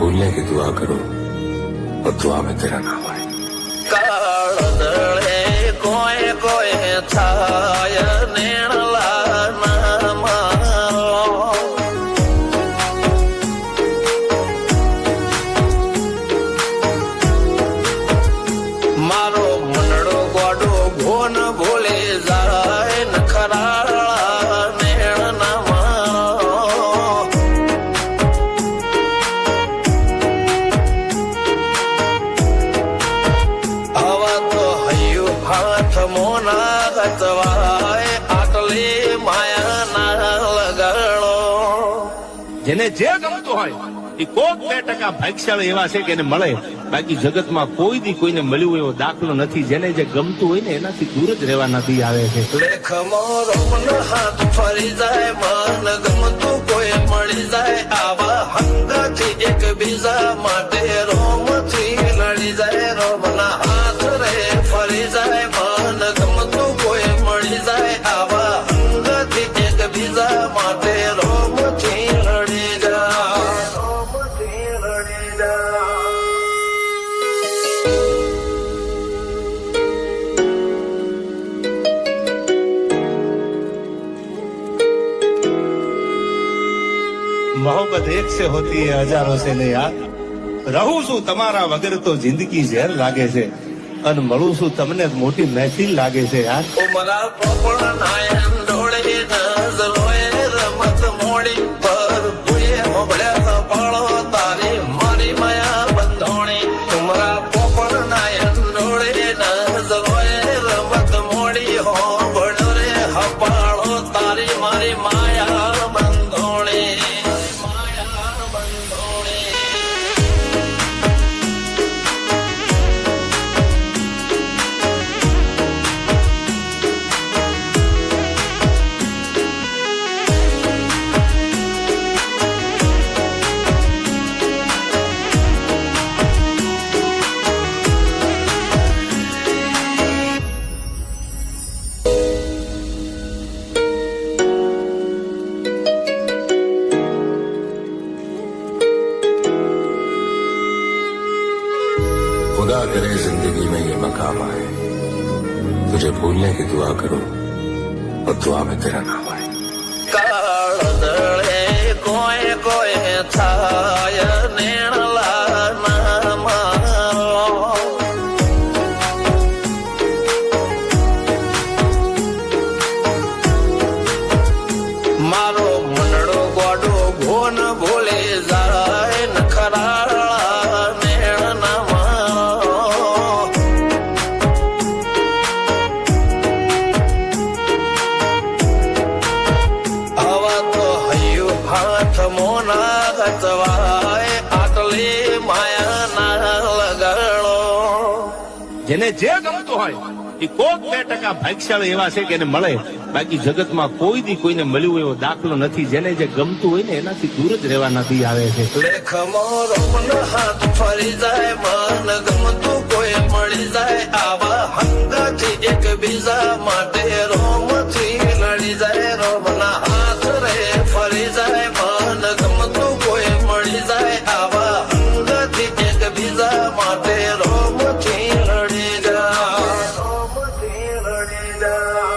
भूलने की दुआ करो और दुआ में तेरा नाम आए। काळदळे कोय कोय छाय नेणला नाम मारो मनडो गोडो घोन भूले जाय नखराळा नेण नाम हवा तो हयु हाथ मोना गतवाय आटले माया ना लगाड़ो। જેને જે ગમતું હોય એ કોક 2% ભાગ્યશાળી એવા છે કે એને મળે, બાકી જગતમાં કોઈ દી કોઈને મળ્યું એવો દાખલો નથી। જેને જે ગમતું હોય ને એનાથી દૂર જ રહેવાના દી આવે છે। લેખ મોરો મન હાથ ફરી જાય મન ગમતું કોઈ મળી જાય આવા હંગાથી એક બીજા માટે રોમથી લડી જાય રોમના હાથ રે ફરી જાય મન ગમતું કોઈ મળી જાય આવા હંગાથી એક બીજા માટે રોમથી લડી જાય રોમથી લડી જાય। मोहब्बत एक से होती है हजारों से ने यार। रहूं છું તમારા વગર તો જિંદગી ઝેર લાગે છે, અને મળું છું તમને મોટી મહેફિલ લાગે છે યાર। ઉમરા પોપળ નાયન ડોળે નઝલોએ રમત મોડી પર ભૂએ મોબળ્યા પાળો તારી મારી માયા બંધોણી। ઉમરા પોપળ નાયન ડોળે નઝલોએ રમત મોડી હો બળ રે હપાળો તારી મારી માયા બંધોણી માયા બંધોણી। खुदा करे जिंदगी में ये मकाम आए, तुझे भूलने की दुआ करो और दुआ में तेरा नाम आए। काळदळे कोय कोय छाय नेणला नाम मारो मनडो गोडो घोन भूले जाय नखराळा नेण नाम हवा तो हयु हाथ मोना गतवाय आटले माया ना लगाड़ो। જેને જે ગમતું હોય એ કોક 2% ભાગ્યશાળી એવા છે કે એને મળે, બાકી જગતમાં કોઈ દી કોઈને મળ્યું એવો દાખલો નથી। જેને જે ગમતું હોય ને એનાથી દૂર જ રહેવાના દી આવે છે। લેખ મોરો મન હાથ ફરી જાય મન ગમતું કોઈ મળી જાય આવા હંગાથી એક બીજા માટે રોમથી લડી જાય રોમના હાથ રે ફરી જાય મન ગમતું કોઈ મળી જાય આવા હંગાથી એક બીજા માટે રોમથી લડી જાય રોમથી લડી જાય।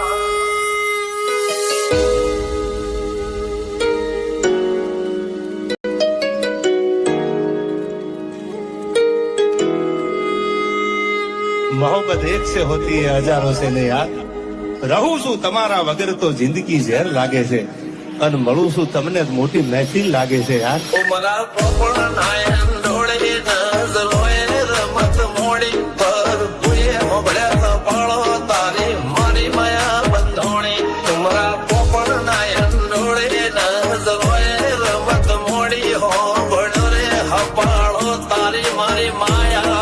मोहब्बत एक से होती है हजारों से ने यार। रहूं છું તમારા વગર તો જિંદગી ઝેર લાગે છે, અને મળું છું તમને મોટી મહેફિલ લાગે છે યાર। ઉમરા પોપળ નાયન ડોળે નઝલોએ રમત મોડી પર ભૂએ મોબળ્યા પાળો તારી મારી માયા બંધોણી। ઉમરા પોપળ નાયન ડોળે નઝલોએ રમત મોડી હો બળ રે હપાળો તારી મારી માયા